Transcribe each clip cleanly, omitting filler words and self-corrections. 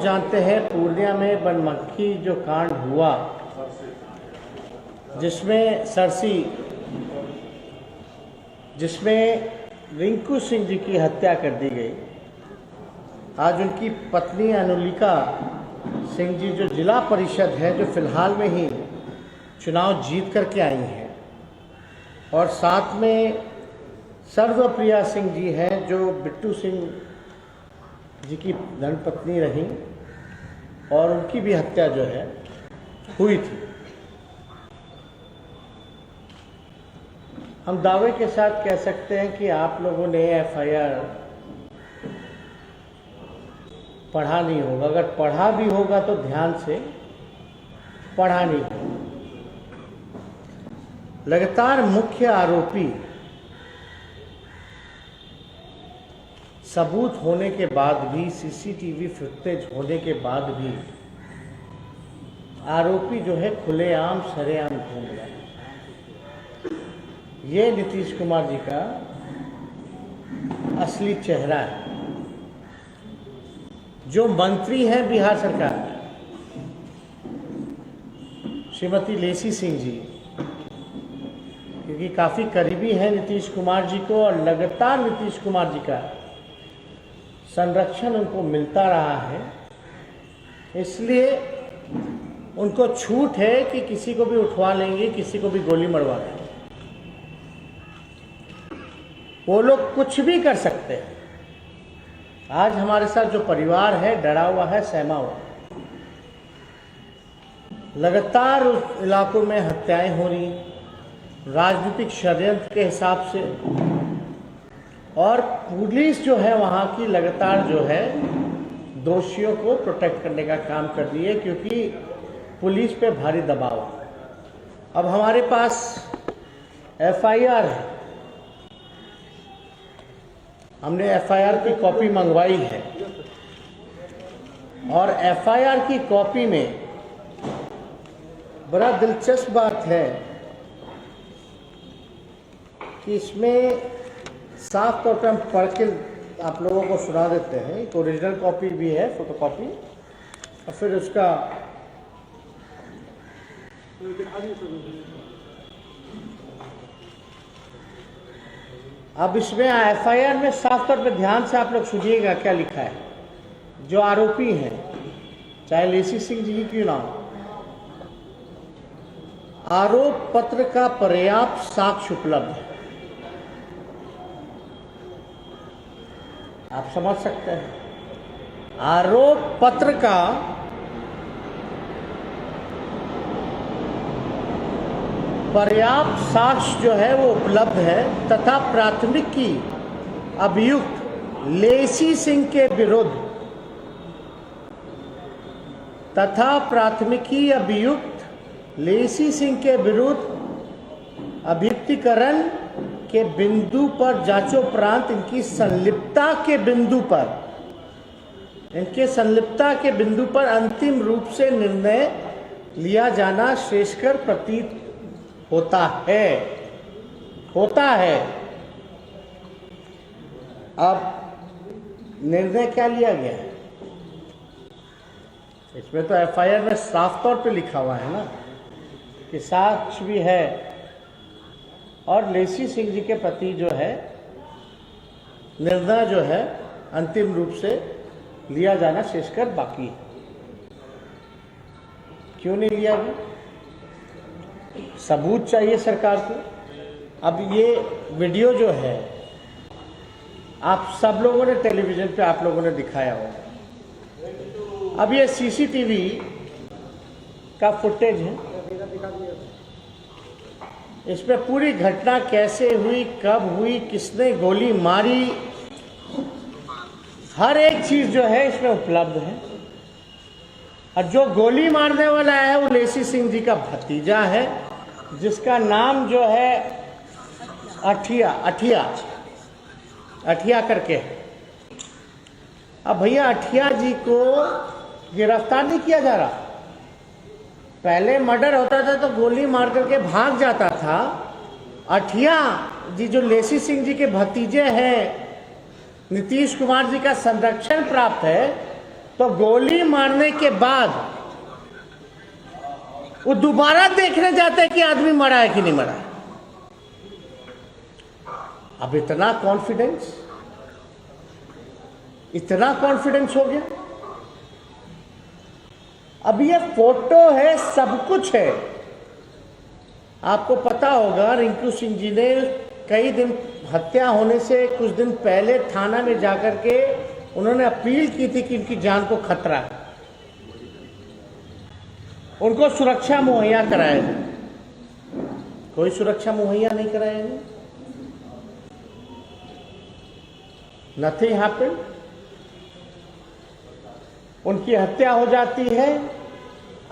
जानते हैं पूर्णिया में बनमक्खी जो कांड हुआ, जिसमें रिंकू सिंह जी की हत्या कर दी गई। आज उनकी पत्नी अनुलिका सिंह जी जो जिला परिषद है, जो फिलहाल में ही चुनाव जीत करके आई हैं, और साथ में सर्वप्रिया सिंह जी हैं जो बिट्टू सिंह जी की धर्मपत्नी रही, और उनकी भी हत्या जो है हुई थी। हम दावे के साथ कह सकते हैं कि आप लोगों ने एफआईआर पढ़ा नहीं होगा। अगर पढ़ा भी होगा तो ध्यान से पढ़ा नहीं होगा। लगातार मुख्य आरोपी सबूत होने के बाद भी, सीसीटीवी फुटेज होने के बाद भी आरोपी जो है खुलेआम सरेआम घूम रहा है। ये नीतीश कुमार जी का असली चेहरा है। जो मंत्री हैं बिहार सरकार में, श्रीमती लेसी सिंह जी, क्योंकि काफ़ी करीबी है नीतीश कुमार जी को, और लगातार नीतीश कुमार जी का संरक्षण उनको मिलता रहा है, इसलिए उनको छूट है कि किसी को भी उठवा लेंगे, किसी को भी गोली मरवा लेंगे। वो लोग कुछ भी कर सकते हैं। आज हमारे साथ जो परिवार है डरा हुआ है, सहमा हुआ है। लगातार उस इलाकों में हत्याएं हो रही, राजनीतिक षड्यंत्र के हिसाब से, और पुलिस जो है वहाँ की लगातार जो है दोषियों को प्रोटेक्ट करने का काम कर रही है, क्योंकि पुलिस पे भारी दबाव है। अब हमारे पास एफआईआर है, हमने एफआईआर की कॉपी मंगवाई है, और एफआईआर की कॉपी में बड़ा दिलचस्प बात है कि इसमें साफ तौर पर हम पढ़ के आप लोगों को सुना देते हैं। एक ओरिजिनल कॉपी भी है, फोटोकॉपी, और फिर उसका अब इसमें एफआईआर में साफ तौर पर ध्यान से आप लोग सुनिएगा क्या लिखा है। जो आरोपी हैं, चाहे लेसी सिंह जी ही क्यों ना हो, आरोप पत्र का पर्याप्त साक्ष्य उपलब्ध है। आप समझ सकते हैं, आरोप पत्र का पर्याप्त साक्ष्य जो है वो उपलब्ध है, तथा प्राथमिकी अभियुक्त लेसी सिंह के विरुद्ध अभियुक्तिकरण के बिंदु पर जांचोपरांत इनकी संलिप्तता के बिंदु पर अंतिम रूप से निर्णय लिया जाना श्रेयस्कर प्रतीत होता है। अब निर्णय क्या लिया गया है? इसमें तो एफआईआर में साफ तौर पे लिखा हुआ है ना कि साक्ष्य भी है, और लेसी सिंह जी के प्रति जो है निर्णय जो है अंतिम रूप से लिया जाना शेषकर बाकी है। क्यों नहीं लिया गया? सबूत चाहिए सरकार को। अब ये वीडियो जो है आप सब लोगों ने टेलीविजन पे आप लोगों ने दिखाया होगा। अब ये सीसीटीवी का फुटेज है, इसमें पूरी घटना कैसे हुई, कब हुई, किसने गोली मारी, हर एक चीज जो है इसमें उपलब्ध है। और जो गोली मारने वाला है वो लेसी सिंह जी का भतीजा है, जिसका नाम जो है अठिया करके है। अब भैया अठिया जी को गिरफ्तार नहीं किया जा रहा। पहले मर्डर होता था तो गोली मार करके भाग जाता था। अठिया जी जो लेसी सिंह जी के भतीजे हैं, नीतीश कुमार जी का संरक्षण प्राप्त है, तो गोली मारने के बाद वो दोबारा देखने जाते हैं कि आदमी मरा है कि नहीं मरा है। अब इतना कॉन्फिडेंस हो गया। अब ये फोटो है, सब कुछ है। आपको पता होगा रिंकू सिंह जी ने कई दिन हत्या होने से कुछ दिन पहले थाना में जाकर के उन्होंने अपील की थी कि इनकी जान को खतरा है, उनको सुरक्षा मुहैया कराया जाए। कोई सुरक्षा मुहैया नहीं कराया जाए। Nothing happened. उनकी हत्या हो जाती है,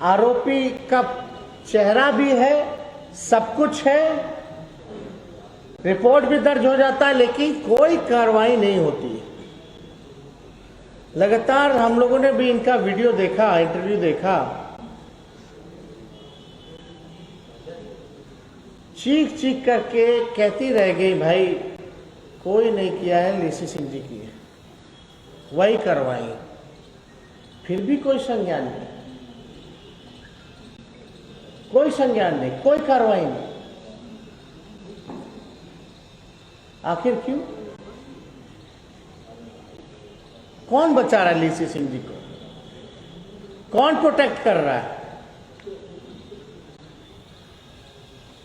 आरोपी का चेहरा भी है, सब कुछ है, रिपोर्ट भी दर्ज हो जाता है, लेकिन कोई कार्रवाई नहीं होती है। लगातार हम लोगों ने भी इनका वीडियो देखा, इंटरव्यू देखा, चीख चीख करके कहती रह गई, भाई कोई नहीं किया है, लेसी सिंह जी की है, वही करवाई। फिर भी कोई संज्ञान नहीं, कोई संज्ञान नहीं, कोई कार्रवाई नहीं। आखिर क्यों? कौन बचा रहा है लेसी सिंह जी को? कौन प्रोटेक्ट कर रहा है?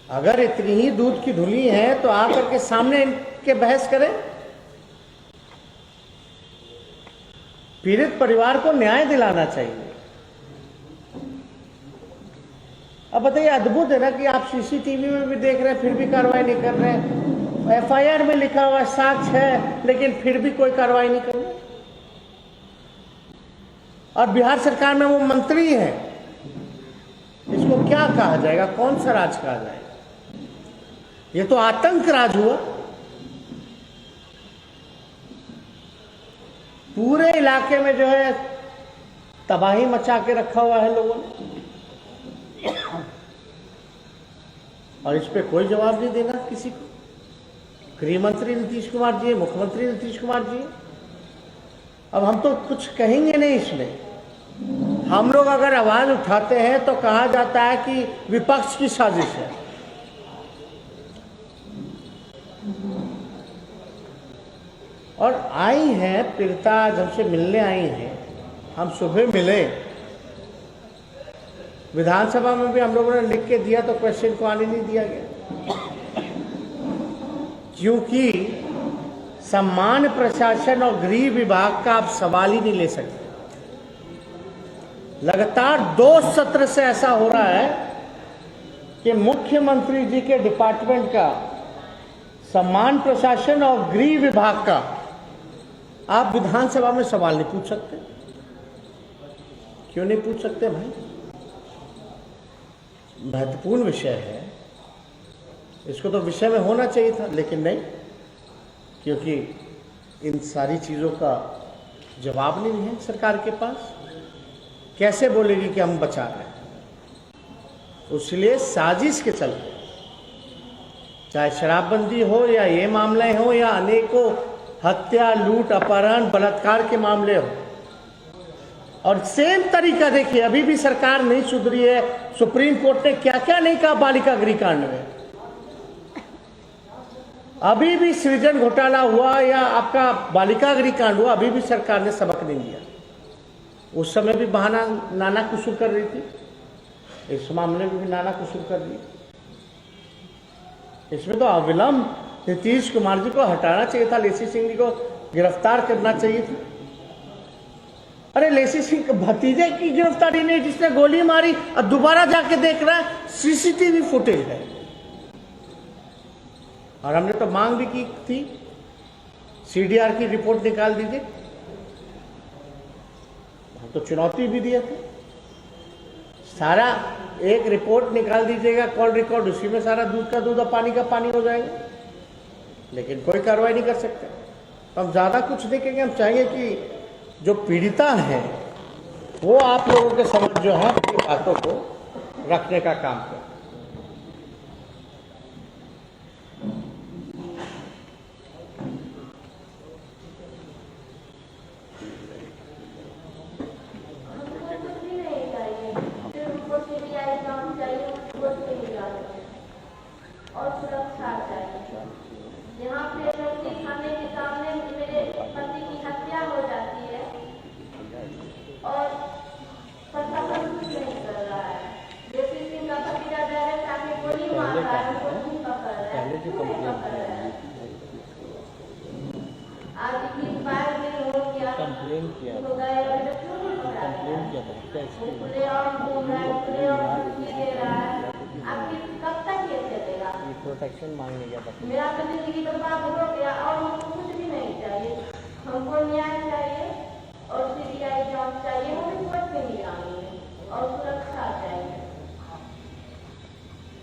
अगर इतनी ही दूध की धुली है तो आकर के सामने इनके बहस करें। पीड़ित परिवार को न्याय दिलाना चाहिए। अब बताइए, अद्भुत है ना कि आप सीसीटीवी में भी देख रहे हैं, फिर भी कार्रवाई नहीं कर रहे हैं। एफआईआर में लिखा हुआ साक्ष्य है, लेकिन फिर भी कोई कार्रवाई नहीं कर रहे। और बिहार सरकार में वो मंत्री है, इसको क्या कहा जाएगा? कौन सा राज कहा जाएगा? ये तो आतंक राज हुआ। पूरे इलाके में जो है तबाही मचा के रखा हुआ है लोगों ने, और इस पे कोई जवाब नहीं देना किसी को। गृह मंत्री नीतीश कुमार जी, मुख्यमंत्री नीतीश कुमार जी। अब हम तो कुछ कहेंगे नहीं इसमें। हम लोग अगर आवाज उठाते हैं तो कहा जाता है कि विपक्ष की साजिश है। और आई हैं पीड़िता, जब से मिलने आई हैं, हम सुबह मिले, विधानसभा में भी हम लोगों ने लिख के दिया तो क्वेश्चन को आने नहीं दिया गया, क्योंकि सामान्य प्रशासन और गृह विभाग का आप सवाल ही नहीं ले सकते। लगातार 2 सत्र से ऐसा हो रहा है कि मुख्यमंत्री जी के डिपार्टमेंट का, सामान्य प्रशासन और गृह विभाग का आप विधानसभा में सवाल नहीं पूछ सकते। क्यों नहीं पूछ सकते भाई? महत्वपूर्ण विषय है, इसको तो विषय में होना चाहिए था, लेकिन नहीं, क्योंकि इन सारी चीज़ों का जवाब नहीं है सरकार के पास। कैसे बोलेगी कि हम बचा रहे हैं? इसलिए साजिश के चलते, चाहे शराबबंदी हो या ये मामले हो या अनेकों हत्या, लूट, अपहरण, बलात्कार के मामले हो, और सेम तरीका देखिए, अभी भी सरकार नहीं सुधरी है। सुप्रीम कोर्ट ने क्या क्या नहीं कहा बालिका गृह कांड में। अभी भी सृजन घोटाला हुआ या आपका बालिका गृह कांड हुआ, अभी भी सरकार ने सबक नहीं दिया। उस समय भी बहाना नाना कुसुर कर रही थी, इस मामले में भी नाना कुसुर कर रही। इसमें तो अविलंब नीतीश कुमार जी को हटाना चाहिए था, लेसी सिंह जी को गिरफ्तार करना चाहिए था। अरे लेसी सिंह के भतीजे की गिरफ्तारी नहीं, जिसने गोली मारी, अब दोबारा जाके देख रहा है सीसीटीवी फुटेज है। और हमने तो मांग भी की थी, सीडीआर की रिपोर्ट निकाल दीजिए। हम तो चुनौती भी दिए थे, सारा एक रिपोर्ट निकाल दीजिएगा, कॉल रिकॉर्ड, उसी में सारा दूध का दूध और पानी का पानी हो जाएगा। लेकिन कोई कार्रवाई नहीं कर सकते। हम ज़्यादा कुछ देखेंगे, हम चाहेंगे कि जो पीड़िता है वो आप लोगों के समझ जो है अपनी बातों को रखने का काम करें। खुलेआम घूम रहा है, खुलेआम धमकी दे रहा है। आपकी कब तक ये चलेगा? प्रोटेक्शन मांगने गया था। मेरा तो जिंदगी बर्बाद हो गया और हमको कुछ भी नहीं चाहिए। हमको न्याय चाहिए और सीबीआई जांच चाहिए, हमें कोर्ट में निगरानी है और सुरक्षा चाहिए।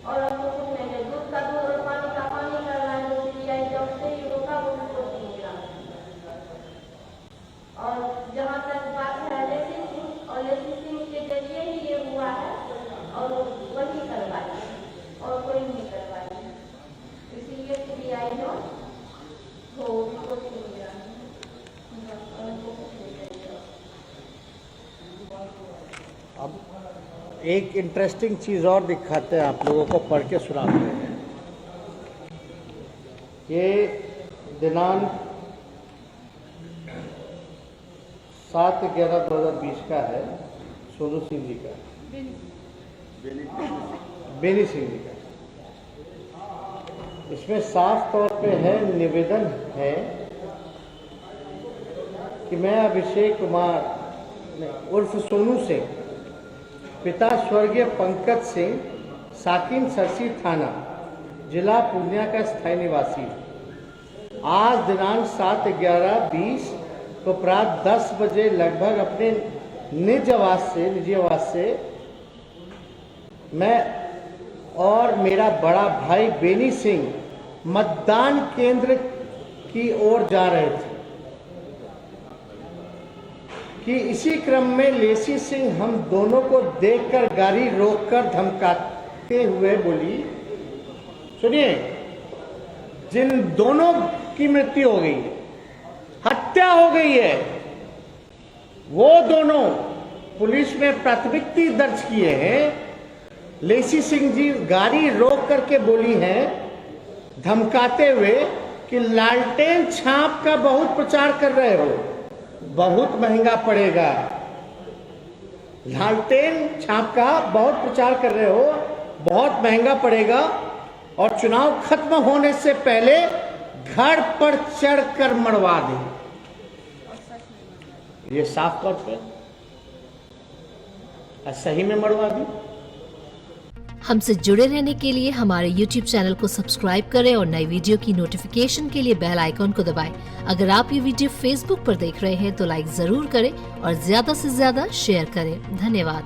और हमको कुछ नहीं चाहिए। दूध का दूध और पानी का पानी करना है तो सीबीआई जांच से ही होगा, वो भी कोर्ट में निगरानी। और जहाँ तक बात है लेसी सिंह, और लेसी सिंह के जरिए ही ये हुआ है और वही करवाई और कोई नहीं करवाई। इसीलिए सीबीआई जांच हो कोर्ट में निगरानी। अब एक इंटरेस्टिंग चीज़ और दिखाते हैं आप लोगों को, पढ़ के सुनाते हैं। ये दिनांक 7/11/2020 का है, सोनू सिंह जी का, बेनी सिंह जी का। इसमें साफ तौर पे है, निवेदन है कि मैं अभिषेक कुमार उर्फ सोनू सिंह, पिता स्वर्गीय पंकज सिंह, साकिन सरसी थाना, जिला पूर्णिया का स्थायी निवासी, आज दिनांक 7/11/20 को प्रात 10 बजे लगभग अपने निजी आवास से मैं और मेरा बड़ा भाई बेनी सिंह मतदान केंद्र की ओर जा रहे थे कि इसी क्रम में लेसी सिंह हम दोनों को देखकर गाड़ी रोककर धमकाते हुए बोली, सुनिए, जिन दोनों की मृत्यु हो गई, हत्या हो गई है, वो दोनों पुलिस में प्राथमिकी दर्ज किए हैं। लेसी सिंह जी गाड़ी रोक करके बोली हैं धमकाते हुए कि लालटेन छाप का बहुत प्रचार कर रहे हो, बहुत महंगा पड़ेगा। लालटेन छाप का बहुत प्रचार कर रहे हो, बहुत महंगा पड़ेगा और चुनाव खत्म होने से पहले घर पर चढ़कर मरवा दें। ये साफ तौर पे सही में मरवा दी। हमसे जुड़े रहने के लिए हमारे YouTube चैनल को सब्सक्राइब करें और नई वीडियो की नोटिफिकेशन के लिए बेल आइकॉन को दबाएं। अगर आप ये वीडियो Facebook पर देख रहे हैं तो लाइक जरूर करें और ज्यादा से ज्यादा शेयर करें। धन्यवाद।